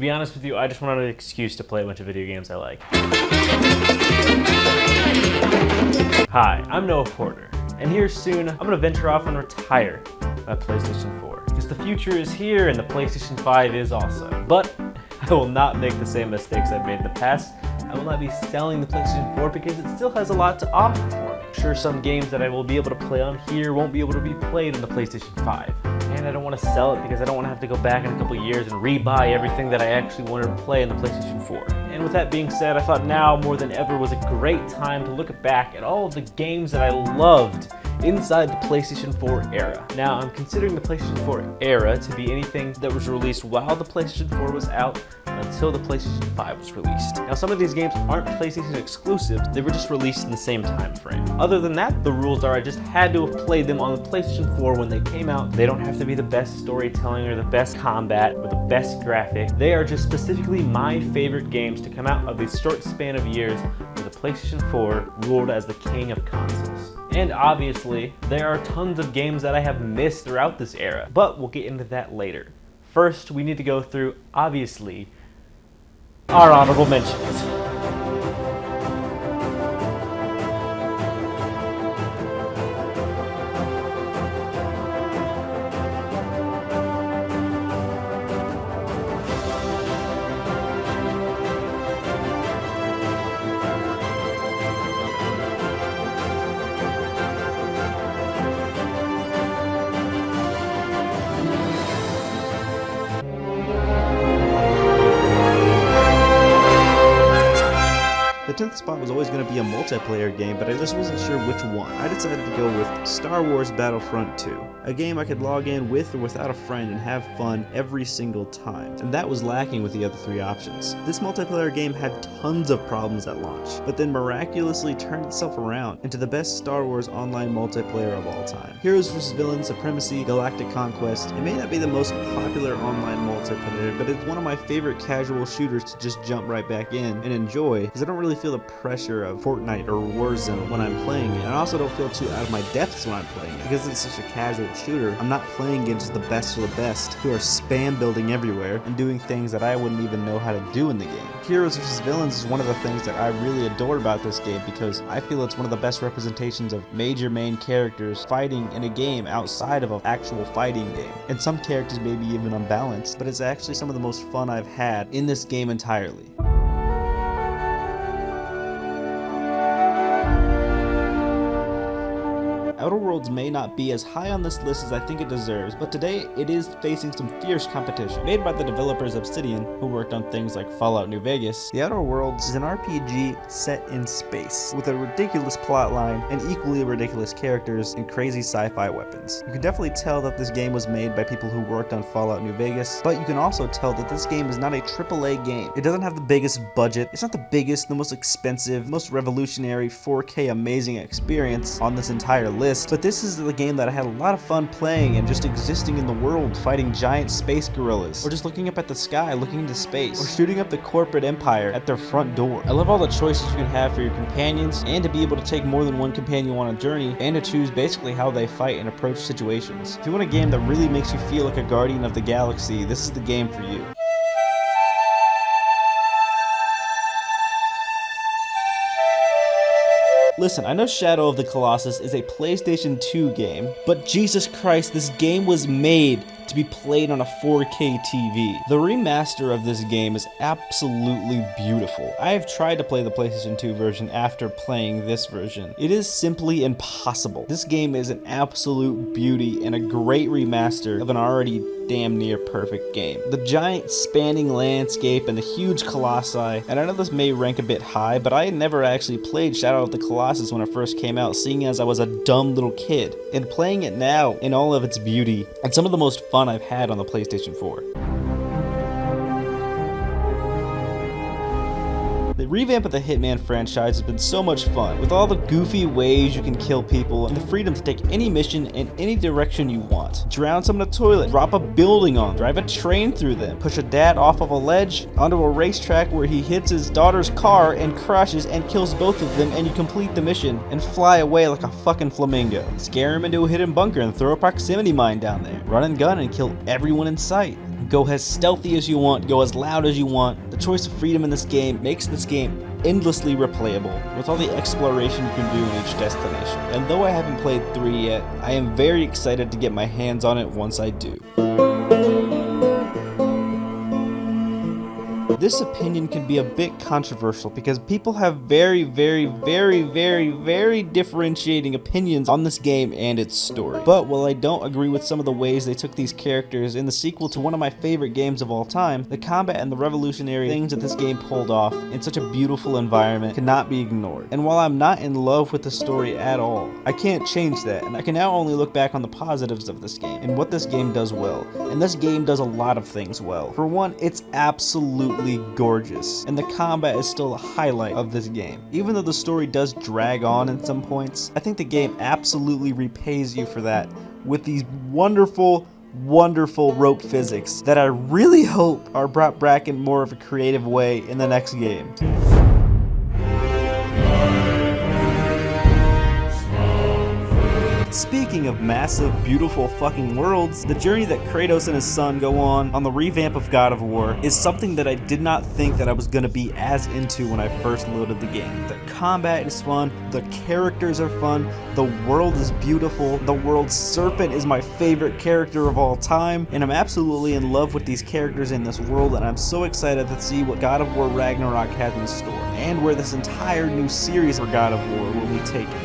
be honest with you, I just wanted an excuse to play a bunch of video games I like. Hi, I'm Noah Porter, and here soon, I'm gonna venture off and retire my PlayStation 4. Because the future is here and the PlayStation 5 is also. But I will not make the same mistakes I've made in the past. I will not be selling the PlayStation 4 because it still has a lot to offer for me. I'm sure some games that I will be able to play on here won't be able to be played on the PlayStation 5. And I don't want to sell it because I don't want to have to go back in a couple years and rebuy everything that I actually wanted to play on the PlayStation 4. And with that being said, I thought now more than ever was a great time to look back at all of the games that I loved inside the PlayStation 4 era. Now, I'm considering the PlayStation 4 era to be anything that was released while the PlayStation 4 was out until the PlayStation 5 was released. Now, some of these games aren't PlayStation exclusives, they were just released in the same time frame. Other than that, the rules are I just had to have played them on the PlayStation 4 when they came out. They don't have to be the best storytelling or the best combat or the best graphics. They are just specifically my favorite games to come out of this short span of years where the PlayStation 4 ruled as the king of consoles. And obviously, there are tons of games that I have missed throughout this era, but we'll get into that later. First, we need to go through, obviously, our honorable mentions. The 10th spot was always going to be a multiplayer game, but I just wasn't sure which one. I decided to go with Star Wars Battlefront 2, a game I could log in with or without a friend and have fun every single time, and that was lacking with the other three options. This multiplayer game had tons of problems at launch, but then miraculously turned itself around into the best Star Wars online multiplayer of all time. Heroes vs. Villains, Supremacy, Galactic Conquest. It may not be the most popular online multiplayer, but it's one of my favorite casual shooters to just jump right back in and enjoy, because I don't really feel the pressure of Fortnite or Warzone when I'm playing it, and I also don't feel too out of my depths when I'm playing it. Because it's such a casual shooter, I'm not playing against the best of the best who are spam building everywhere and doing things that I wouldn't even know how to do in the game. Heroes vs. Villains is one of the things that I really adore about this game because I feel it's one of the best representations of major main characters fighting in a game outside of an actual fighting game. And some characters may be even unbalanced, but it's actually some of the most fun I've had in this game entirely. Outer Worlds may not be as high on this list as I think it deserves, but today it is facing some fierce competition. Made by the developers Obsidian, who worked on things like Fallout New Vegas, The Outer Worlds is an RPG set in space, with a ridiculous plotline and equally ridiculous characters and crazy sci-fi weapons. You can definitely tell that this game was made by people who worked on Fallout New Vegas, but you can also tell that this game is not a AAA game. It doesn't have the biggest budget, it's not the biggest, the most expensive, most revolutionary 4K amazing experience on this entire list. But this is the game that I had a lot of fun playing and just existing in the world, fighting giant space gorillas, or just looking up at the sky, looking into space, or shooting up the corporate empire at their front door. I love all the choices you can have for your companions, and to be able to take more than one companion on a journey, and to choose basically how they fight and approach situations. If you want a game that really makes you feel like a guardian of the galaxy, this is the game for you. Listen, I know Shadow of the Colossus is a PlayStation 2 game, but Jesus Christ, this game was made to be played on a 4K TV. The remaster of this game is absolutely beautiful. I have tried to play the PlayStation 2 version after playing this version. It is simply impossible. This game is an absolute beauty and a great remaster of an already damn near perfect game. The giant spanning landscape and the huge colossi, and I know this may rank a bit high, but I had never actually played Shadow of the Colossus when it first came out, seeing as I was a dumb little kid. And playing it now in all of its beauty, and some of the most fun I've had on the PlayStation 4. The revamp of the Hitman franchise has been so much fun, with all the goofy ways you can kill people and the freedom to take any mission in any direction you want. Drown someone in a toilet, drop a building on, drive a train through them, push a dad off of a ledge onto a racetrack where he hits his daughter's car and crashes and kills both of them, and you complete the mission and fly away like a fucking flamingo. Scare him into a hidden bunker and throw a proximity mine down there. Run and gun and kill everyone in sight. Go as stealthy as you want, go as loud as you want. The choice of freedom in this game makes this game endlessly replayable with all the exploration you can do in each destination. And though I haven't played 3 yet, I am very excited to get my hands on it once I do. This opinion can be a bit controversial because people have very differentiating opinions on this game and its story. But while I don't agree with some of the ways they took these characters in the sequel to one of my favorite games of all time, the combat and the revolutionary things that this game pulled off in such a beautiful environment cannot be ignored. And while I'm not in love with the story at all, I can't change that, and I can now only look back on the positives of this game and what this game does well. And this game does a lot of things well. For one, it's absolutely gorgeous, and the combat is still a highlight of this game. Even though the story does drag on in some points, I think the game absolutely repays you for that with these wonderful rope physics that I really hope are brought back in more of a creative way in the next game. Speaking of massive, beautiful fucking worlds, the journey that Kratos and his son go on the revamp of God of War is something that I did not think that I was going to be as into when I first loaded the game. The combat is fun, the characters are fun, the world is beautiful, the world's serpent is my favorite character of all time, and I'm absolutely in love with these characters in this world, and I'm so excited to see what God of War Ragnarok has in store, and where this entire new series for God of War will be taken.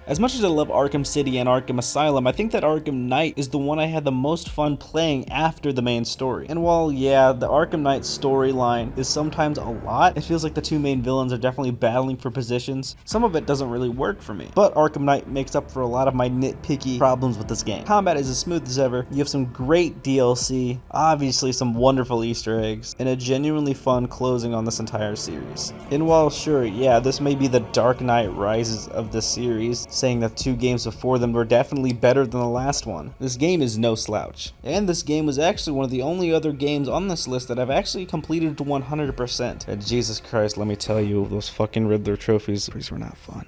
As much as I love Arkham City and Arkham Asylum, I think that Arkham Knight is the one I had the most fun playing after the main story. And while, yeah, the Arkham Knight storyline is sometimes a lot, it feels like the two main villains are definitely battling for positions. Some of it doesn't really work for me. But Arkham Knight makes up for a lot of my nitpicky problems with this game. Combat is as smooth as ever, you have some great DLC, obviously some wonderful Easter eggs, and a genuinely fun closing on this entire series. And while sure, yeah, this may be the Dark Knight Rises of this series, saying that 2 games before them were definitely better than the last one, this game is no slouch. And this game was actually one of the only other games on this list that I've actually completed to 100%. And Jesus Christ, let me tell you, those fucking Riddler trophies were not fun.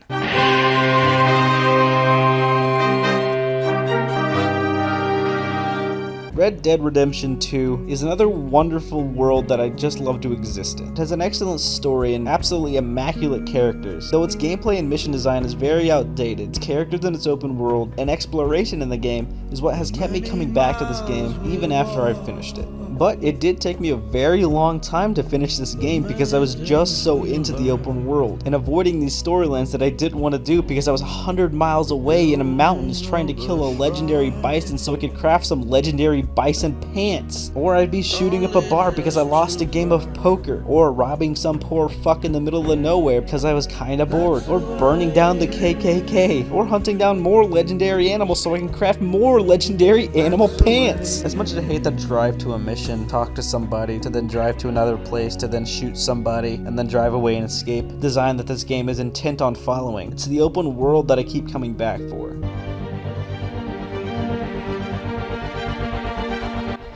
Red Dead Redemption 2 is another wonderful world that I just love to exist in. It has an excellent story and absolutely immaculate characters, though its gameplay and mission design is very outdated. Its characters in its open world and exploration in the game is what has kept me coming back to this game even after I've finished it. But it did take me a very long time to finish this game because I was just so into the open world and avoiding these storylines that I didn't want to do because I was 100 miles away in the mountains trying to kill a legendary bison so I could craft some legendary bison pants. Or I'd be shooting up a bar because I lost a game of poker, or robbing some poor fuck in the middle of nowhere because I was kinda bored, or burning down the KKK, or hunting down more legendary animals so I can craft more legendary animal pants. As much as I hate the drive to a mission, talk to somebody, to then drive to another place, to then shoot somebody, and then drive away and escape, design that this game is intent on following, it's the open world that I keep coming back for.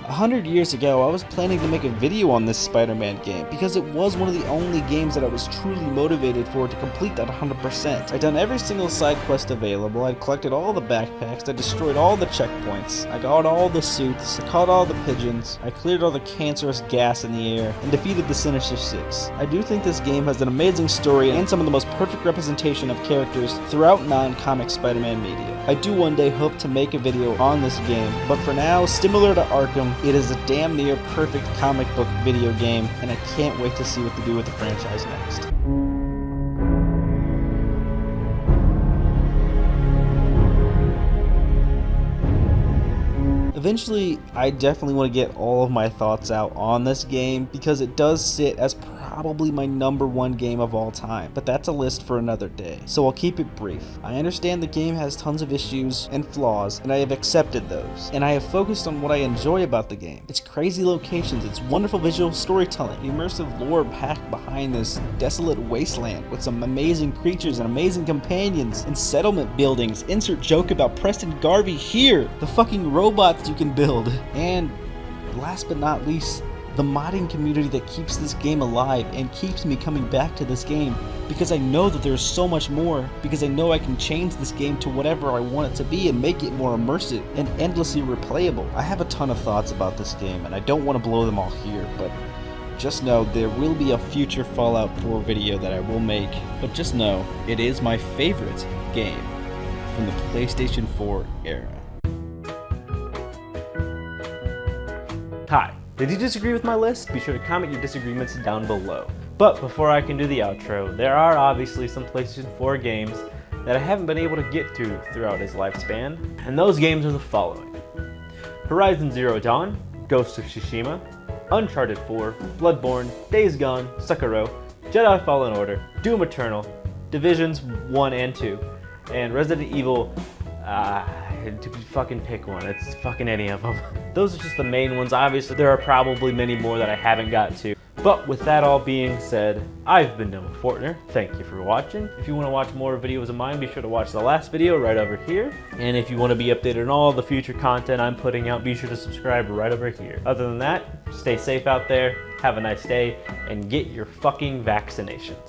100 years ago, I was planning to make a video on this Spider-Man game because it was one of the only games that I was truly motivated for to complete that 100%. I'd done every single side quest available, I'd collected all the backpacks, I destroyed all the checkpoints, I got all the suits, I caught all the pigeons, I cleared all the cancerous gas in the air, and defeated the Sinister Six. I do think this game has an amazing story and some of the most perfect representation of characters throughout non-comic Spider-Man media. I do one day hope to make a video on this game, but for now, similar to Arkham, it is a damn near perfect comic book video game, and I can't wait to see what they do with the franchise next. Eventually, I definitely want to get all of my thoughts out on this game because it does sit as probably my #1 game of all time, but that's a list for another day, so I'll keep it brief. I understand the game has tons of issues and flaws, and I have accepted those, and I have focused on what I enjoy about the game. Its crazy locations, its wonderful visual storytelling, the immersive lore packed behind this desolate wasteland with some amazing creatures and amazing companions and settlement buildings. Insert joke about Preston Garvey here, the fucking robots you can build, and last but not least, the modding community that keeps this game alive and keeps me coming back to this game, because I know that there's so much more, because I know I can change this game to whatever I want it to be and make it more immersive and endlessly replayable. I have a ton of thoughts about this game, and I don't want to blow them all here, but just know there will be a future Fallout 4 video that I will make, but just know it is my favorite game from the PlayStation 4 era. Hi, did you disagree with my list? Be sure to comment your disagreements down below. But before I can do the outro, there are obviously some PlayStation 4 games that I haven't been able to get to throughout its lifespan, and those games are the following: Horizon Zero Dawn, Ghost of Tsushima, Uncharted 4, Bloodborne, Days Gone, Sekiro, Jedi Fallen Order, Doom Eternal, Divisions 1 and 2, and Resident Evil, to fucking pick one, it's fucking any of them. Those are just the main ones. Obviously, there are probably many more that I haven't got to. But with that all being said, I've been Noah Fortner. Thank you for watching. If you want to watch more videos of mine, be sure to watch the last video right over here. And if you want to be updated on all the future content I'm putting out, be sure to subscribe right over here. Other than that, stay safe out there, have a nice day, and get your fucking vaccinations.